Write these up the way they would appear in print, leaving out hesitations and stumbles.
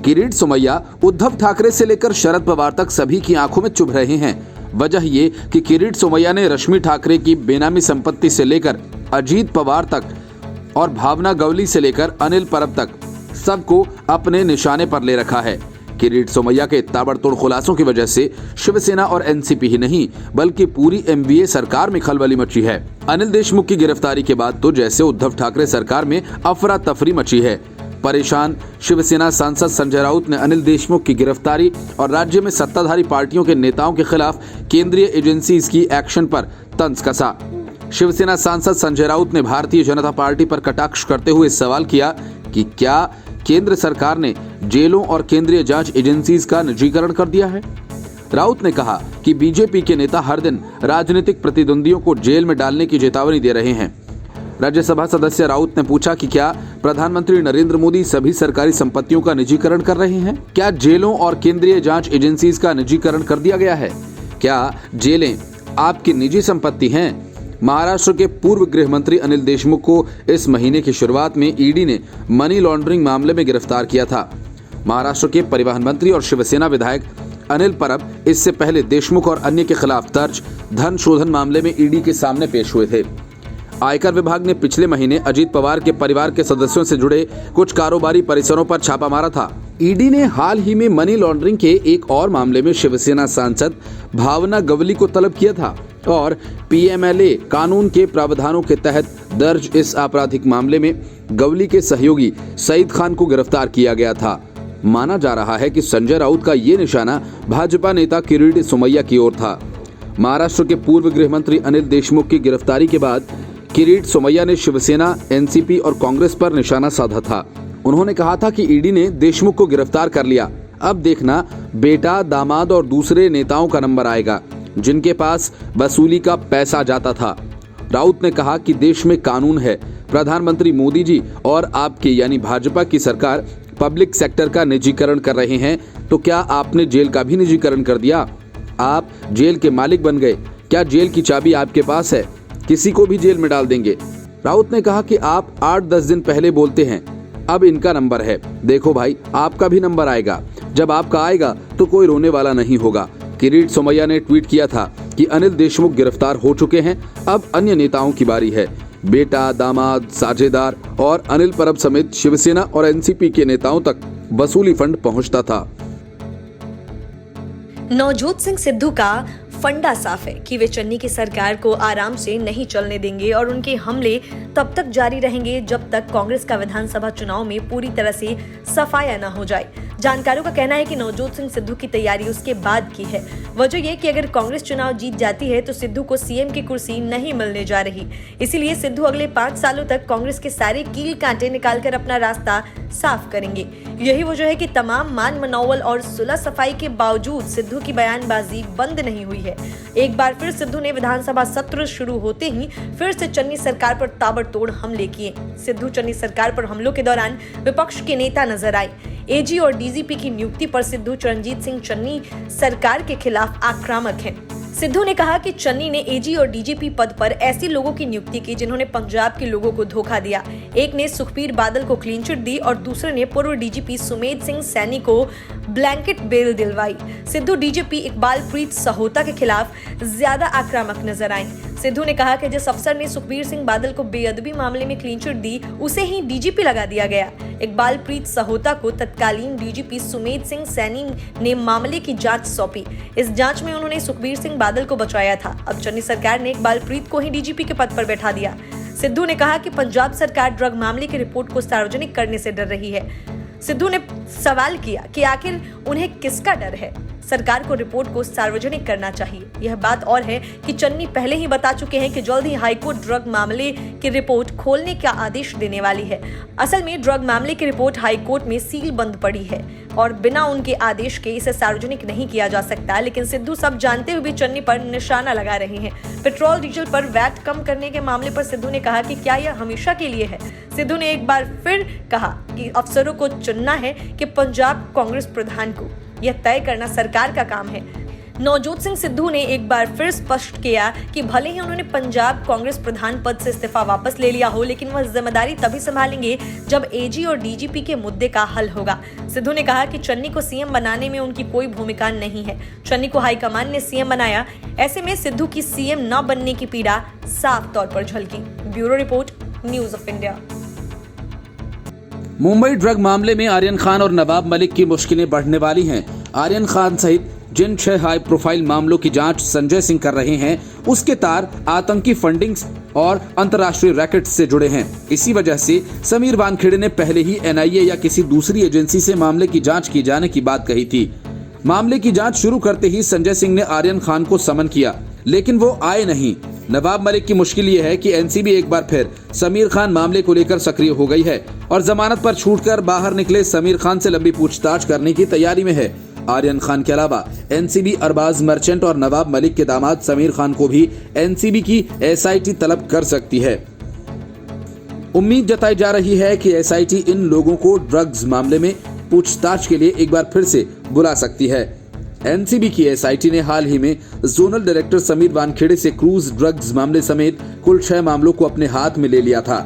किरीट सोमैया उद्धव ठाकरे से लेकर शरद पवार तक सभी की आंखों में चुभ रहे हैं। वजह ये कि किरीट सोमैया ने रश्मि ठाकरे की बेनामी संपत्ति से लेकर अजीत पवार तक और भावना गवली से लेकर अनिल परब तक सबको अपने निशाने पर ले रखा है। किरीट सोमैया के ताबड़तोड़ खुलासों की वजह से शिवसेना और एनसीपी ही नहीं बल्कि पूरी एमवीए सरकार में खलबली मची है। अनिल देशमुख की गिरफ्तारी के बाद तो जैसे उद्धव ठाकरे सरकार में अफरा तफरी मची है। परेशान शिवसेना सांसद संजय राउत ने अनिल देशमुख की गिरफ्तारी और राज्य में सत्ताधारी पार्टियों के नेताओं के खिलाफ केंद्रीय एजेंसीज की एक्शन पर तंज कसा। शिवसेना सांसद संजय राउत ने भारतीय जनता पार्टी पर कटाक्ष करते हुए सवाल किया कि क्या केंद्र सरकार ने जेलों और केंद्रीय जांच एजेंसीज का निजीकरण कर दिया है। राउत ने कहा कि बीजेपी के नेता हर दिन राजनीतिक प्रतिद्वंदियों को जेल में डालने की चेतावनी दे रहे हैं। राज्यसभा सदस्य राउत ने पूछा कि क्या प्रधानमंत्री नरेंद्र मोदी सभी सरकारी संपत्तियों का निजीकरण कर रहे हैं? क्या जेलों और केंद्रीय जांच एजेंसीज का निजीकरण कर दिया गया है? क्या जेलें आपकी निजी संपत्ति हैं? महाराष्ट्र के पूर्व गृह मंत्री अनिल देशमुख को इस महीने की शुरुआत में ईडी ने मनी लॉन्ड्रिंग मामले में गिरफ्तार किया था। महाराष्ट्र के परिवहन मंत्री और शिवसेना विधायक अनिल परब इससे पहले देशमुख और अन्य के खिलाफ दर्ज धन शोधन मामले में ईडी के सामने पेश हुए थे। आयकर विभाग ने पिछले महीने अजीत पवार के परिवार के सदस्यों से जुड़े कुछ कारोबारी परिसरों पर छापा मारा था। ईडी ने हाल ही में मनी लॉन्ड्रिंग के एक और मामले में शिवसेना सांसद भावना गवली को तलब किया था और पीएमएलए कानून के प्रावधानों के तहत दर्ज इस आपराधिक मामले में गवली के सहयोगी सईद खान को गिरफ्तार किया गया था। माना जा रहा है कि संजय राउत का ये निशाना भाजपा नेता किरीट सोमैया की ओर था। महाराष्ट्र के पूर्व गृह मंत्री अनिल देशमुख की गिरफ्तारी के बाद किरीट सोमैया ने शिवसेना, एनसीपी और कांग्रेस पर निशाना साधा था। उन्होंने कहा था कि ईडी ने देशमुख को गिरफ्तार कर लिया, अब देखना बेटा, दामाद और दूसरे नेताओं का नंबर आएगा जिनके पास वसूली का पैसा जाता था। राउत ने कहा कि देश में कानून है, प्रधानमंत्री मोदी जी और आपकी यानी भाजपा की सरकार पब्लिक सेक्टर का निजीकरण कर रहे हैं, तो क्या आपने जेल का भी निजीकरण कर दिया? आप जेल के मालिक बन गए। क्या जेल की चाबी आपके पास है? किसी को भी जेल में डाल देंगे। राउत ने कहा कि आप 8-10 दिन पहले बोलते हैं, अब इनका नंबर है, देखो भाई आपका भी नंबर आएगा। जब आपका आएगा तो कोई रोने वाला नहीं होगा। किरीट सोमैया ने ट्वीट किया था कि अनिल देशमुख गिरफ्तार हो चुके हैं, अब अन्य नेताओं की बारी है। बेटा, दामाद, साझेदार और अनिल परब समेत शिवसेना और एनसीपी के नेताओं तक वसूली फंड पहुंचता था। नवजोत सिंह सिद्धू का फंडा साफ है कि वे चन्नी की सरकार को आराम से नहीं चलने देंगे और उनके हमले तब तक जारी रहेंगे जब तक कांग्रेस का विधानसभा चुनाव में पूरी तरह से सफाया न हो जाए। जानकारों का कहना है कि नवजोत सिंह सिद्धू की तैयारी उसके बाद की है। वजह यह कि अगर कांग्रेस चुनाव जीत जाती है तो सिद्धू को सीएम की कुर्सी नहीं मिलने जा रही। इसीलिए सिद्धू अगले 5 सालों तक कांग्रेस के सारे कील कांटे निकालकर अपना रास्ता साफ करेंगे। यही वजह है कि तमाम मान मनौवल और सुलह सफाई के बावजूद सिद्धू की बयानबाजी बंद नहीं हुई है। एक बार फिर सिद्धू ने विधानसभा सत्र शुरू होते ही फिर से चन्नी सरकार पर ताबड़तोड़ हमले किए। सिद्धू चन्नी सरकार पर हमलों के दौरान विपक्ष के नेता नजर आए। एजी और डीजीपी की नियुक्ति पर सिद्धू चरणजीत सिंह चन्नी सरकार के खिलाफ आक्रामक हैं। सिद्धू ने कहा कि चन्नी ने एजी और डीजीपी पद पर ऐसे लोगों की नियुक्ति की जिन्होंने पंजाब के लोगों को धोखा दिया। एक ने सुखबीर बादल को क्लीन चिट दी और दूसरे ने पूर्व डीजीपी सुमेध सिंह सैनी को ब्लैंकेट बेल दिलवाई। सिद्धू डीजीपी इकबालप्रीत सहोता के खिलाफ ज्यादा आक्रामक नजर आए। सिद्धू ने कहा कि जिस अफसर ने सुखबीर सिंह बादल को बेअदबी मामले में क्लीन चिट दी उसे ही डीजीपी लगा दिया गया। इकबालप्रीत सहोता को तत्कालीन डीजीपी सुमेध सिंह सैनी ने मामले की जांच सौंपी। इस जांच में उन्होंने सुखबीर सिंह बादल को बचाया था। अब चन्नी सरकार ने इकबालप्रीत को ही डीजीपी के पद पर बैठा दिया। सिद्धू ने कहा कि पंजाब सरकार ड्रग मामले की रिपोर्ट को सार्वजनिक करने से डर रही है। सिद्धू ने सवाल किया कि आखिर उन्हें किसका डर है? सरकार को रिपोर्ट को सार्वजनिक करना चाहिए। यह बात और है कि चन्नी पहले ही बता चुके हैं कि जल्द ही हाईकोर्ट ड्रग मामले की रिपोर्ट खोलने का आदेश देने वाली है। असल में ड्रग मामले की रिपोर्ट हाईकोर्ट में सील बंद पड़ी है और बिना उनके आदेश के इसे सार्वजनिक नहीं किया जा सकता। लेकिन सिद्धू सब जानते हुए भी चन्नी पर निशाना लगा रहे हैं। पेट्रोल डीजल पर वैट कम करने के मामले पर सिद्धू ने कहा कि क्या यह हमेशा के लिए है? सिद्धू ने एक बार फिर कहा कि अफसरों को चुनना है कि पंजाब कांग्रेस प्रधान को, यह तय करना सरकार का काम है। नवजोत सिंह सिद्धू ने एक बार फिर स्पष्ट किया कि भले ही उन्होंने पंजाब कांग्रेस प्रधान पद से इस्तीफा वापस ले लिया हो, लेकिन वह जिम्मेदारी तभी संभालेंगे जब एजी और डीजीपी के मुद्दे का हल होगा। सिद्धू ने कहा कि चन्नी को सीएम बनाने में उनकी कोई भूमिका नहीं है। चन्नी को हाईकमान ने सीएम बनाया। ऐसे में सिद्धू की सीएम न बनने की पीड़ा साफ तौर पर झलकी। Bureau report, news of India. Mumbai drug मामले में आर्यन खान और नवाब मलिक की मुश्किलें बढ़ने वाली हैं। आर्यन खान सहित जिन 6 हाई प्रोफाइल मामलों की जांच संजय सिंह कर रहे हैं, उसके तार आतंकी फंडिंग्स और अंतर्राष्ट्रीय रैकेट से जुड़े हैं। इसी वजह से समीर वानखेड़े ने पहले ही एनआईए या किसी दूसरी एजेंसी से मामले की जांच किए जाने की बात कही थी। मामले की जांच शुरू करते ही संजय सिंह ने आर्यन खान को समन किया, लेकिन वो आए नहीं। नवाब मलिक की मुश्किल ये है कि एनसीबी एक बार फिर समीर खान मामले को लेकर सक्रिय हो गई है और जमानत पर छूटकर बाहर निकले समीर खान से लंबी पूछताछ करने की तैयारी में है। आर्यन खान के अलावा एनसीबी अरबाज मर्चेंट और नवाब मलिक के दामाद समीर खान को भी एनसीबी की एसआईटी तलब कर सकती है। उम्मीद जताई जा रही है कि एसआईटी इन लोगों को ड्रग्स मामले में पूछताछ के लिए एक बार फिर से बुला सकती है। एनसीबी की एसआईटी ने हाल ही में जोनल डायरेक्टर समीर वानखेड़े से क्रूज ड्रग्स मामले समेत कुल 6 मामलों को अपने हाथ में ले लिया था।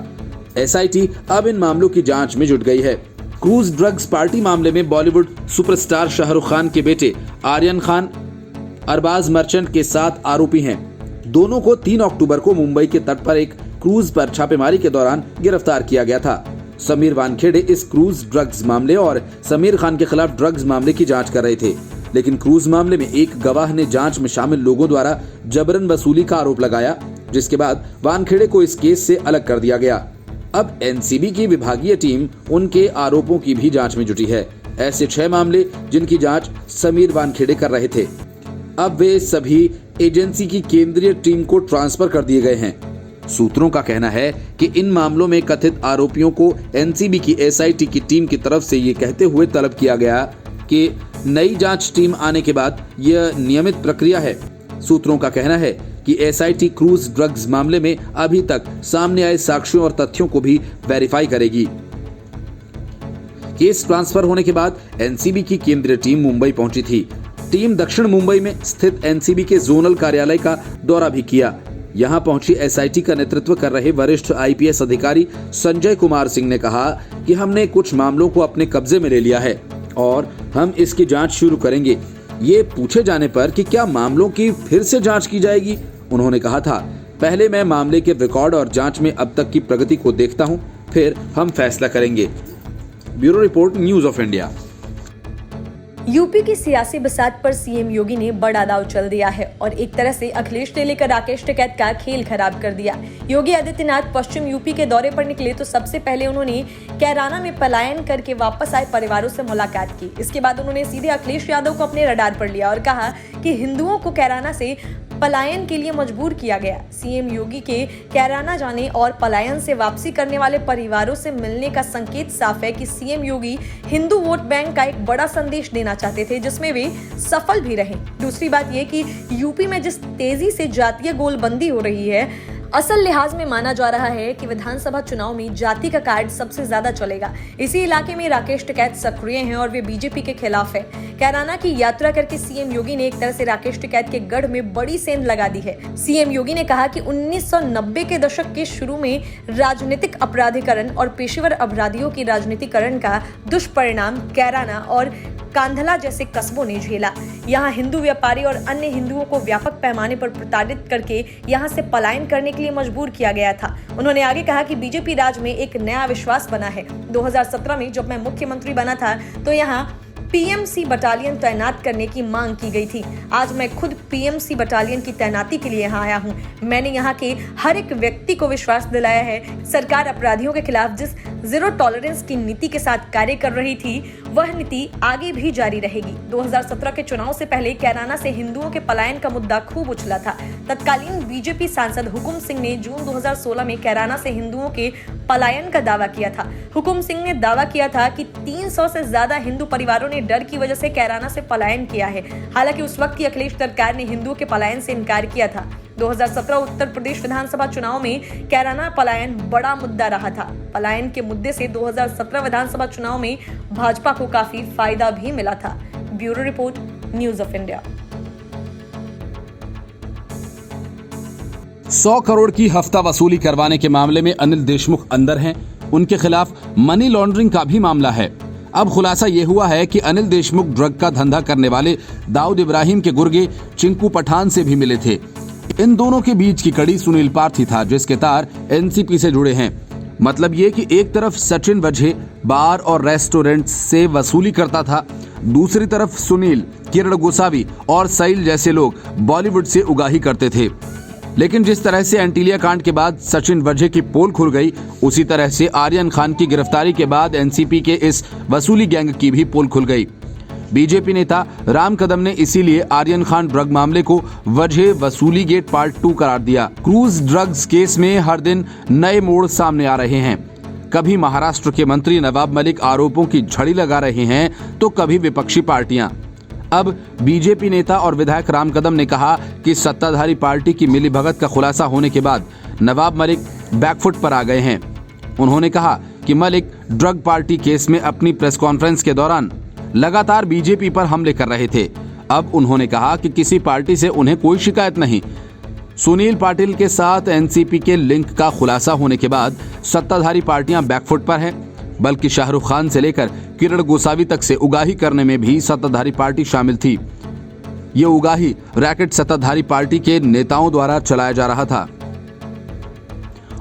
एसआईटी अब इन मामलों की जांच में जुट गई है। क्रूज ड्रग्स पार्टी मामले में बॉलीवुड सुपरस्टार शाहरुख खान के बेटे आर्यन खान अरबाज मर्चेंट के 7 आरोपी हैं। दोनों को 3 अक्टूबर को मुंबई के तट पर एक क्रूज पर छापेमारी के दौरान गिरफ्तार किया गया था। समीर वानखेड़े इस क्रूज ड्रग्स मामले और समीर खान के खिलाफ ड्रग्स मामले की जांच कर रहे थे, लेकिन क्रूज मामले में एक गवाह ने जांच में शामिल लोगों द्वारा जबरन वसूली का आरोप लगाया, जिसके बाद वानखेड़े को इस केस से अलग कर दिया गया। अब एनसीबी की विभागीय टीम उनके आरोपों की भी जांच में जुटी है। ऐसे 6 मामले जिनकी जांच समीर वानखेड़े कर रहे थे, अब वे सभी एजेंसी की केंद्रीय टीम को ट्रांसफर कर दिए गए हैं। सूत्रों का कहना है कि इन मामलों में कथित आरोपियों को एनसीबी की एसआईटी की टीम की तरफ से ये कहते हुए तलब किया गया कि नई जांच टीम आने के बाद यह नियमित प्रक्रिया है। सूत्रों का कहना है कि एसआईटी क्रूज ड्रग्स मामले में अभी तक सामने आए साक्ष्यों और तथ्यों को भी वेरीफाई करेगी। केस ट्रांसफर होने के बाद एनसीबी की केंद्रीय टीम मुंबई पहुंची थी। टीम दक्षिण मुंबई में स्थित एनसीबी के जोनल कार्यालय का दौरा भी किया। यहां पहुंची एसआईटी का नेतृत्व कर रहे वरिष्ठ आईपीएस अधिकारी संजय कुमार सिंह ने कहा कि हमने कुछ मामलों को अपने कब्जे में ले लिया है और हम इसकी जांच शुरू करेंगे। ये पूछे जाने पर कि क्या मामलों की फिर से जांच की जाएगी, उन्होंने कहा था, पहले मैं मामले के रिकॉर्ड और जांच में अब तक की प्रगति को देखता हूं, फिर हम फैसला करेंगे। Bureau report, news of India. UP की सियासी बसात पर सीएम योगी ने बड़ा दांव चल दिया है और एक तरह से अखिलेश से लेकर राकेश टिकैत का खेल खराब कर दिया। योगी आदित्यनाथ पश्चिम यूपी के दौरे पर निकले तो सबसे पहले उन्होंने कैराना में पलायन करके वापस आए परिवारों से मुलाकात की। इसके बाद उन्होंने सीधे अखिलेश यादव को अपने रडार पर लिया और कहा कि हिंदुओं को कैराना से पलायन के लिए मजबूर किया गया। सीएम योगी के कैराना जाने और पलायन से वापसी करने वाले परिवारों से मिलने का संकेत साफ है कि सीएम योगी हिंदू वोट बैंक का एक बड़ा संदेश देना चाहते थे, जिसमें वे सफल भी रहे। दूसरी बात यह कि यूपी में जिस तेजी से जातीय गोलबंदी हो रही है, असल लिहाज में माना जा रहा है कि विधानसभा चुनाव में जाति का कार्ड सबसे ज्यादा चलेगा। इसी इलाके में राकेश टिकैत सक्रिय हैं और वे बीजेपी के खिलाफ है। कैराना की यात्रा करके सीएम योगी ने एक तरह से राकेश टिकैत के गढ़ में बड़ी सेंध लगा दी है। सीएम योगी ने कहा कि 1990 के दशक के शुरू में राजनीतिक अपराधीकरण और पेशेवर अपराधियों की राजनीतिकरण का दुष्परिणाम कैराना और कांधला जैसे कस्बों ने झेला। यहाँ हिंदू व्यापारी और अन्य हिंदुओं को व्यापक पैमाने पर प्रताड़ित करके यहाँ से पलायन करने के लिए मजबूर किया गया था। उन्होंने आगे कहा कि बीजेपी राज में एक नया विश्वास बना है। 2017 में जब मैं मुख्यमंत्री बना था तो यहाँ पीएमसी बटालियन तैनात करने की मांग की गई थी। आज मैं खुद पीएमसी बटालियन की तैनाती के लिए यहाँ आया हूँ। मैंने यहाँ के हर एक व्यक्ति को विश्वास दिलाया है। सरकार अपराधियों के खिलाफ जिस जीरो टॉलरेंस की नीति के साथ कार्य कर रही थी, वह नीति आगे भी जारी रहेगी। 2017 के चुनाव से पहले कैराना से हिंदुओं के पलायन का मुद्दा खूब उछला था। तत्कालीन बीजेपी सांसद हुकुम सिंह ने जून 2016 में कैराना से हिंदुओं के पलायन का दावा किया था। हुकुम सिंह ने दावा किया था कि 300 से ज्यादा हिंदू परिवारों ने डर की वजह से कैराना से पलायन किया है। हालांकि उस वक्त की अखिलेश सरकार ने हिंदुओं के पलायन से इनकार किया था। 2017 उत्तर प्रदेश विधानसभा चुनाव में कैराना पलायन बड़ा मुद्दा रहा था। पलायन के मुद्दे से 2017 विधानसभा चुनाव में भाजपा को काफी फायदा भी मिला था। Bureau report, news of India. 100 crore की हफ्ता वसूली करवाने के मामले में अनिल देशमुख अंदर हैं। उनके खिलाफ मनी लॉन्ड्रिंग का भी मामला है। अब खुलासा यह हुआ है कि अनिल देशमुख ड्रग का धंधा करने वाले दाऊद इब्राहिम के गुर्गे चिंकू पठान से भी मिले थे। इन दोनों के बीच की कड़ी सुनील पार्थी था, जिसके तार एनसीपी से जुड़े हैं। मतलब ये कि एक तरफ सचिन वजह बार और रेस्टोरेंट से वसूली करता था, दूसरी तरफ सुनील, किरण गोसावी और सैल जैसे लोग बॉलीवुड से उगाही करते थे। लेकिन जिस तरह से एंटीलिया कांड के बाद सचिन वजह की पोल खुल गई, उसी तरह से आर्यन खान की गिरफ्तारी के बाद एनसीपी के इस वसूली गैंग की भी पोल खुल गई। बीजेपी नेता राम कदम ने इसीलिए आर्यन खान ड्रग मामले को वजह वसूली गेट पार्ट 2 करार दिया। क्रूज ड्रग्स केस में हर दिन नए मोड़ सामने आ रहे हैं। कभी महाराष्ट्र के मंत्री नवाब मलिक आरोपों की झड़ी लगा रहे हैं, तो कभी विपक्षी पार्टियां। अब बीजेपी नेता और विधायक राम कदम ने कहा कि सत्ताधारी पार्टी की मिलीभगत का खुलासा होने के बाद नवाब मलिक बैकफुट पर आ गए हैं। उन्होंने कहा कि मलिक ड्रग पार्टी केस में अपनी प्रेस कॉन्फ्रेंस के दौरान लगातार बीजेपी पर हमले कर रहे थे। अब उन्होंने कहा कि किसी पार्टी से उन्हें कोई शिकायत नहीं। सुनील पाटिल के साथ एनसीपी के लिंक का खुलासा होने के बाद सत्ताधारी पार्टियां बैकफुट पर हैं, बल्कि शाहरुख खान से लेकर किरण गोसावी तक से उगाही करने में भी सत्ताधारी पार्टी शामिल थी। ये उगाही रैकेट सत्ताधारी पार्टी के नेताओं द्वारा चलाया जा रहा था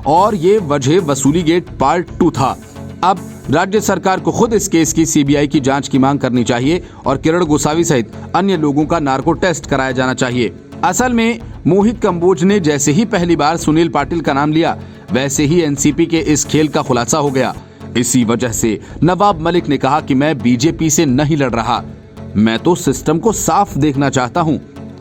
और ये वजह वसूली गेट पार्ट 2 था। अब राज्य सरकार को खुद इस केस की सीबीआई की जांच की मांग करनी चाहिए और किरण गोसावी सहित अन्य लोगों का नार्को टेस्ट कराया जाना चाहिए। असल में मोहित कंबोज ने जैसे ही पहली बार सुनील पाटिल का नाम लिया, वैसे ही एनसीपी के इस खेल का खुलासा हो गया। इसी वजह से नवाब मलिक ने कहा कि मैं बीजेपी से नहीं लड़ रहा, मैं तो सिस्टम को साफ देखना चाहता हूं।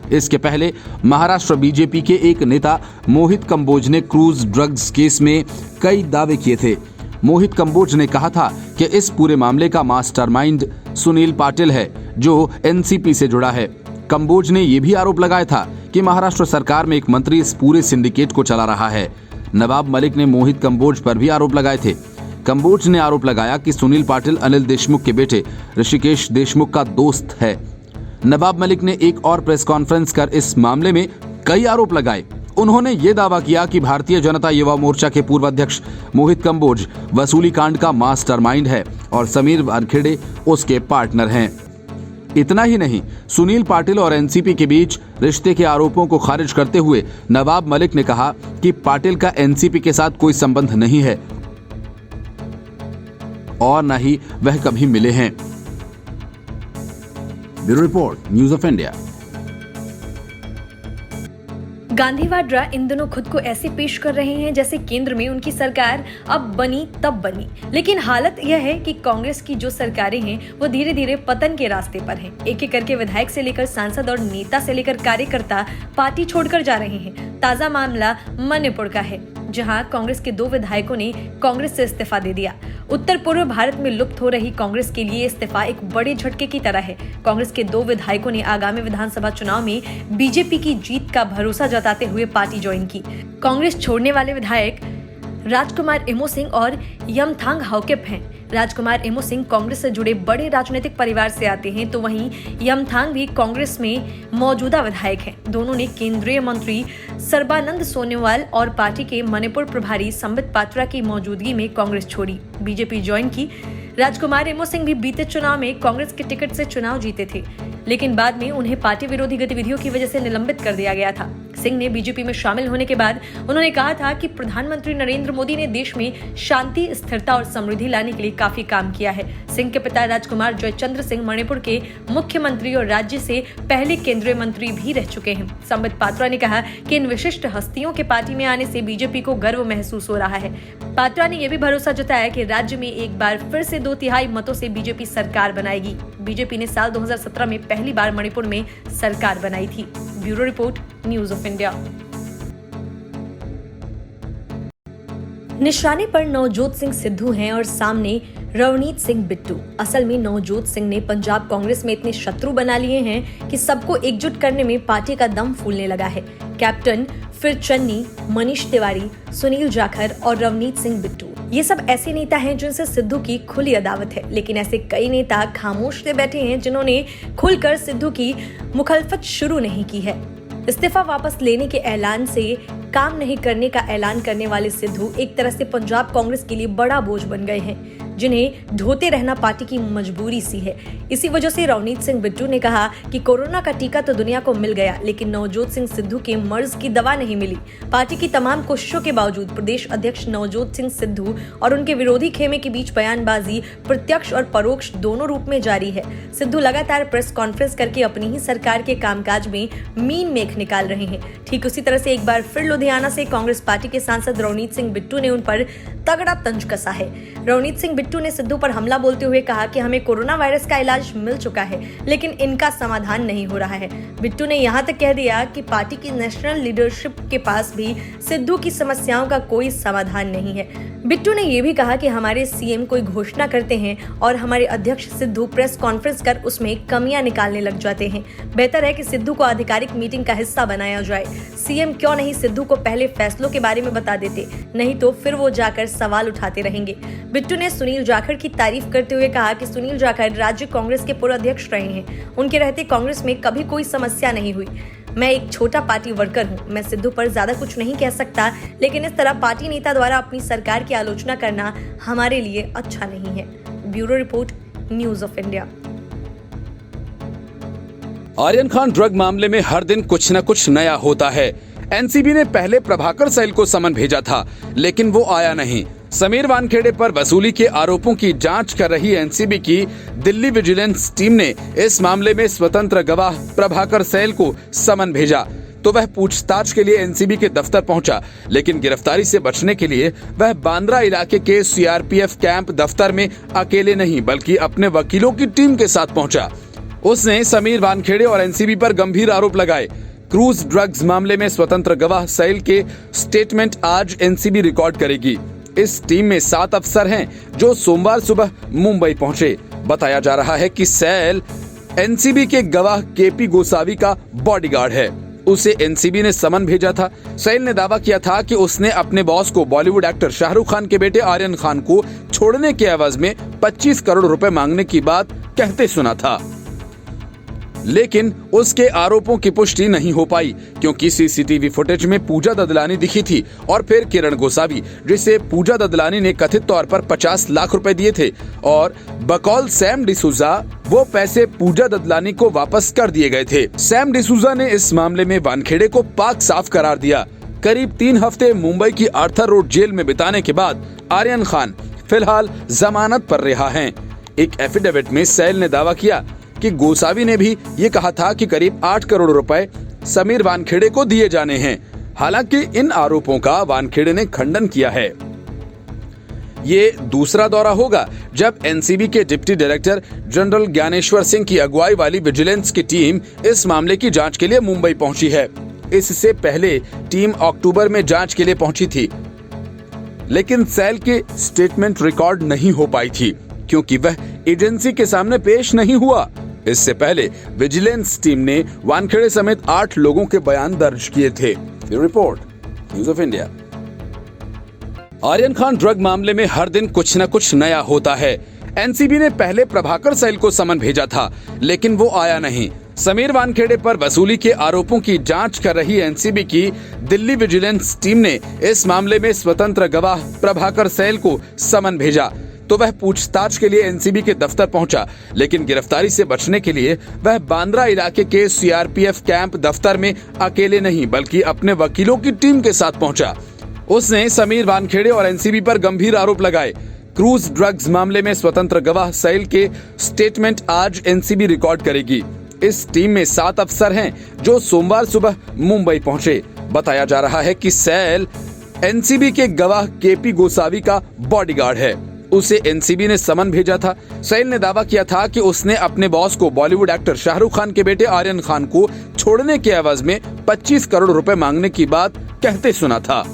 इसके पहले महाराष्ट्र बीजेपी के एक नेता मोहित कंबोज ने क्रूज ड्रग्स केस में कई दावे किए थे। मोहित कंबोज ने कहा था कि इस पूरे मामले का मास्टरमाइंड सुनील पाटिल है, जो एनसीपी से जुड़ा है। कंबोज ने यह भी आरोप लगाया था कि महाराष्ट्र सरकार में एक मंत्री इस पूरे सिंडिकेट को चला रहा है। नवाब मलिक ने मोहित कंबोज पर भी आरोप लगाए थे। कंबोज ने आरोप लगाया कि सुनील पाटिल अनिल देशमुख के बेटे ऋषिकेश देशमुख का दोस्त है। नवाब मलिक ने एक और प्रेस कॉन्फ्रेंस कर इस मामले में कई आरोप लगाए। उन्होंने ये दावा किया कि भारतीय जनता युवा मोर्चा के पूर्व अध्यक्ष मोहित कंबोज वसूली कांड का मास्टरमाइंड है और समीर वानखेड़े उसके पार्टनर हैं। इतना ही नहीं, सुनील पाटिल और एनसीपी के बीच रिश्ते के आरोपों को खारिज करते हुए नवाब मलिक ने कहा कि पाटिल का एनसीपी के साथ कोई संबंध नहीं है और न ही वह कभी मिले हैं। Bureau report, news of India. Gandhi Vadra इन दिनों खुद को ऐसे पेश कर रहे हैं जैसे केंद्र में उनकी सरकार अब बनी तब बनी। लेकिन हालत यह है कि कांग्रेस की जो सरकारें हैं वो धीरे धीरे पतन के रास्ते पर हैं। एक एक करके विधायक से लेकर सांसद और नेता से लेकर कार्यकर्ता पार्टी छोड़कर जा रहे हैं। ताजा मामला मणिपुर का है, जहां कांग्रेस के 2 विधायकों ने कांग्रेस से इस्तीफा दे दिया। उत्तर पूर्व भारत में लुप्त हो रही कांग्रेस के लिए इस्तीफा एक बड़े झटके की तरह है। कांग्रेस के 2 विधायकों ने आगामी विधानसभा चुनाव में बीजेपी की जीत का भरोसा जताते हुए पार्टी ज्वाइन की। कांग्रेस छोड़ने वाले विधायक राजकुमार इमो सिंह और यमथांग हाओकिप हैं। राजकुमार इमो सिंह कांग्रेस से जुड़े बड़े राजनीतिक परिवार से आते हैं, तो वहीं यमथांग भी कांग्रेस में मौजूदा विधायक हैं। दोनों ने केंद्रीय मंत्री सर्बानंद सोनोवाल और पार्टी के मणिपुर प्रभारी संबित पात्रा की मौजूदगी में कांग्रेस छोड़ी, बीजेपी ज्वाइन की। राजकुमार इमो सिंह भी बीते चुनाव में कांग्रेस के टिकट से चुनाव जीते थे, लेकिन बाद में उन्हें पार्टी विरोधी गतिविधियों की वजह से निलंबित कर दिया गया था। सिंह ने बीजेपी में शामिल होने के बाद उन्होंने कहा था कि प्रधानमंत्री नरेंद्र मोदी ने देश में शांति, स्थिरता और समृद्धि लाने के लिए काफी काम किया है। सिंह के पिता राजकुमार जयचंद्र सिंह मणिपुर के मुख्यमंत्री और राज्य से पहले केंद्रीय मंत्री भी रह चुके हैं। संबित पात्रा ने कहा कि इन विशिष्ट हस्तियों के पार्टी में आने से बीजेपी को गर्व महसूस हो रहा है। पात्रा ने यह भी भरोसा जताया कि राज्य में एक बार फिर से 2/3 मतों से बीजेपी सरकार बनाएगी। बीजेपी ने साल 2017 में पहली बार मणिपुर में सरकार बनाई थी। Bureau report, news of India. निशाने पर नवजोत सिंह सिद्धू हैं और सामने रवनीत सिंह बिट्टू। असल में नवजोत सिंह ने पंजाब कांग्रेस में इतने शत्रु बना लिए हैं कि सबको एकजुट करने में पार्टी का दम फूलने लगा है। कैप्टन, फिर चन्नी, मनीष तिवारी, सुनील जाखड़ और रवनीत सिंह बिट्टू, ये सब ऐसे नेता हैं जिनसे सिद्धू की खुली अदावत है। लेकिन ऐसे कई नेता खामोश से बैठे हैं जिन्होंने खुलकर सिद्धू की मुखालफत शुरू नहीं की है। इस्तीफा वापस लेने के ऐलान से काम नहीं करने का ऐलान करने वाले सिद्धू एक तरह से पंजाब कांग्रेस के लिए बड़ा बोझ बन गए हैं, जिन्हें ढोते रहना पार्टी की मजबूरी सी है। इसी वजह से रवनीत सिंह बिट्टू ने कहा कि कोरोना का टीका तो दुनिया को मिल गया, लेकिन नवजोत सिंह सिद्धू के मर्ज की दवा नहीं मिली। पार्टी की तमाम कोशिशों के बावजूद प्रदेश अध्यक्ष नवजोत सिंह सिद्धू और उनके विरोधी खेमे के बीच बयानबाजी प्रत्यक्ष और परोक्ष दोनों रूप में जारी है। सिद्धू लगातार प्रेस कॉन्फ्रेंस करके अपनी ही सरकार के कामकाज में मीन मेख निकाल रहे हैं। ठीक उसी तरह से एक बार फिर लुधियाना से कांग्रेस पार्टी के सांसद रवनीत सिंह बिट्टू ने उन पर तगड़ा तंज कसा है। रवनीत सिंह बिट्टू ने सिद्धू पर हमला बोलते हुए कहा कि हमें कोरोना वायरस का इलाज मिल चुका है, लेकिन इनका समाधान नहीं हो रहा है। बिट्टू ने यहां तक कह दिया कि पार्टी की नेशनल लीडरशिप के पास भी सिद्धू की समस्याओं का कोई समाधान नहीं है। बिट्टू ने यह भी कहा कि हमारे सीएम कोई घोषणा करते हैं और हमारे अध्यक्ष सिद्धू प्रेस कॉन्फ्रेंस कर उसमें कमियां निकालने लग जाते हैं। बेहतर है कि सिद्धू को आधिकारिक मीटिंग का हिस्सा बनाया जाए। सीएम क्यों नहीं सिद्धू को पहले फैसलों के बारे में बता देते, नहीं तो फिर वो जाकर सवाल उठाते रहेंगे। बिट्टू ने सुनील जाखड़ की तारीफ करते हुए कहा कि सुनील जाखड़ राज्य कांग्रेस के पूर्व अध्यक्ष रहे हैं। उनके रहते कांग्रेस में कभी कोई समस्या नहीं हुई। मैं एक छोटा पार्टी वर्कर हूं, मैं सिद्धू पर ज्यादा कुछ नहीं कह सकता, लेकिन इस तरह पार्टी नेता द्वारा अपनी सरकार की आलोचना करना हमारे लिए अच्छा नहीं है। Bureau report, news of India. Aryan Khan drug मामले में हर दिन कुछ न कुछ नया होता है। एनसीबी ने पहले प्रभाकर सैल को समन भेजा था, लेकिन वो आया नहीं। समीर वानखेड़े पर वसूली के आरोपों की जांच कर रही एनसीबी की दिल्ली विजिलेंस टीम ने इस मामले में स्वतंत्र गवाह प्रभाकर सैल को समन भेजा तो वह पूछताछ के लिए एनसीबी के दफ्तर पहुंचा, लेकिन गिरफ्तारी से बचने के लिए वह बांद्रा इलाके के सीआरपीएफ कैंप दफ्तर में अकेले नहीं बल्कि अपने वकीलों की टीम के साथ पहुंचा। उसने समीर वानखेड़े और एनसीबी पर गंभीर आरोप लगाए। क्रूज ड्रग्स मामले में स्वतंत्र गवाह सैल के स्टेटमेंट आज एनसीबी रिकॉर्ड करेगी। इस टीम में 7 अफसर हैं जो सोमवार सुबह मुंबई पहुंचे। बताया जा रहा है कि सैल एनसीबी के गवाह केपी गोसावी का बॉडीगार्ड है। उसे एनसीबी ने समन भेजा था। सैल ने दावा किया था कि उसने अपने बॉस को बॉलीवुड एक्टर शाहरुख खान के बेटे आर्यन खान को छोड़ने के एवज में 25 करोड़ रुपए मांगने की बात कहते सुना था, लेकिन उसके आरोपों की पुष्टि नहीं हो पाई क्योंकि सीसीटीवी फुटेज में पूजा ददलानी दिखी थी और फिर किरण गोसावी, जिसे पूजा ददलानी ने कथित तौर पर 50 लाख रुपए दिए थे और बकौल सैम डिसूजा वो पैसे पूजा ददलानी को वापस कर दिए गए थे। सैम डिसूजा ने इस मामले में वानखेड़े को पाक साफ करार दिया। करीब 3 हफ्ते मुंबई की आर्थर रोड जेल में बिताने के बाद आर्यन खान फिलहाल जमानत पर रिहा हैं। एक एफिडेविट में सैल ने दावा किया कि गोसावी ने भी ये कहा था कि करीब 8 करोड़ रुपए समीर वानखेड़े को दिए जाने हैं। हालांकि इन आरोपों का वानखेड़े ने खंडन किया है। ये दूसरा दौरा होगा जब एनसीबी के deputy director general Dnyaneshwar Singh की अगुवाई वाली विजिलेंस की टीम इस मामले की जांच के लिए मुंबई पहुंची है। इससे पहले टीम अक्टूबर में जांच के लिए पहुंची थी, लेकिन सैल के स्टेटमेंट रिकॉर्ड नहीं हो पाई थी क्योंकि वह एजेंसी के सामने पेश नहीं हुआ। इससे पहले विजिलेंस टीम ने वानखेड़े समेत 8 लोगों के बयान दर्ज किए थे। Report, news of India. Aryan Khan drug मामले में हर दिन कुछ न कुछ नया होता है। एनसीबी ने पहले प्रभाकर सैल को समन भेजा था, लेकिन वो आया नहीं। समीर वानखेड़े पर वसूली के आरोपों की जांच कर रही एनसीबी की दिल्ली विजिलेंस टीम ने इस मामले में स्वतंत्र गवाह प्रभाकर सैल को समन भेजा तो वह पूछताछ के लिए एनसीबी के दफ्तर पहुंचा, लेकिन गिरफ्तारी से बचने के लिए वह बांद्रा इलाके के सीआरपीएफ कैंप दफ्तर में अकेले नहीं बल्कि अपने वकीलों की टीम के साथ पहुंचा। उसने समीर वानखेड़े और एनसीबी पर गंभीर आरोप लगाए। क्रूज ड्रग्स मामले में स्वतंत्र गवाह सैल के स्टेटमेंट आज एनसीबी रिकॉर्ड करेगी। इस टीम में 7 अफसर हैं जो सोमवार सुबह मुंबई पहुंचे। बताया जा रहा है कि सैल एनसीबी के गवाह केपी गोसावी का बॉडीगार्ड है। उसे एनसीबी ने समन भेजा था। सैल ने दावा किया था कि उसने अपने बॉस को बॉलीवुड एक्टर शाहरुख खान के बेटे आर्यन खान को छोड़ने के एवज में 25 करोड़ रुपए मांगने की बात कहते सुना था,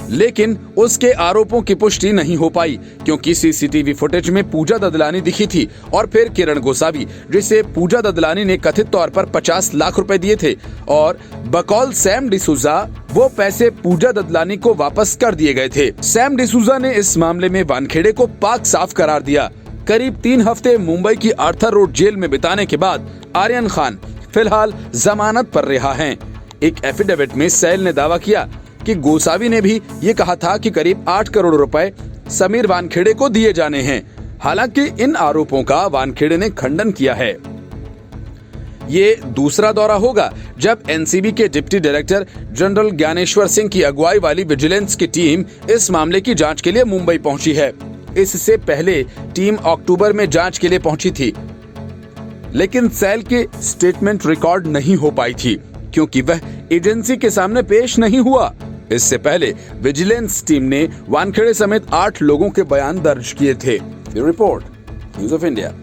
लेकिन उसके आरोपों की पुष्टि नहीं हो पाई क्योंकि सीसीटीवी फुटेज में पूजा ददलानी दिखी थी और फिर किरण गोसावी, जिसे पूजा ददलानी ने कथित तौर पर 50 लाख रुपए दिए थे और बकौल सैम डिसूजा वो पैसे पूजा ददलानी को वापस कर दिए गए थे। सैम डिसूजा ने इस मामले में वानखेड़े को पाक साफ करार दिया। करीब 3 हफ्ते मुंबई की आर्थर रोड जेल में बिताने के बाद आर्यन खान फिलहाल जमानत पर रिहा हैं। एक एफिडेविट में सैल ने दावा किया कि गोसावी ने भी ये कहा था कि करीब 8 करोड़ रुपए समीर वानखेड़े को दिए जाने हैं। हालांकि इन आरोपों का वानखेड़े ने खंडन किया है। ये दूसरा दौरा होगा जब एनसीबी के deputy director general Dnyaneshwar Singh की अगुवाई वाली विजिलेंस की टीम इस मामले की जांच के लिए मुंबई पहुंची है। इससे पहले टीम अक्टूबर में जांच के लिए पहुंची थी, लेकिन सैल के स्टेटमेंट रिकॉर्ड नहीं हो पाई थी क्योंकि वह एजेंसी के सामने पेश नहीं हुआ। इससे पहले विजिलेंस टीम ने वानखेड़े समेत 8 लोगों के बयान दर्ज किए थे। Report news of India.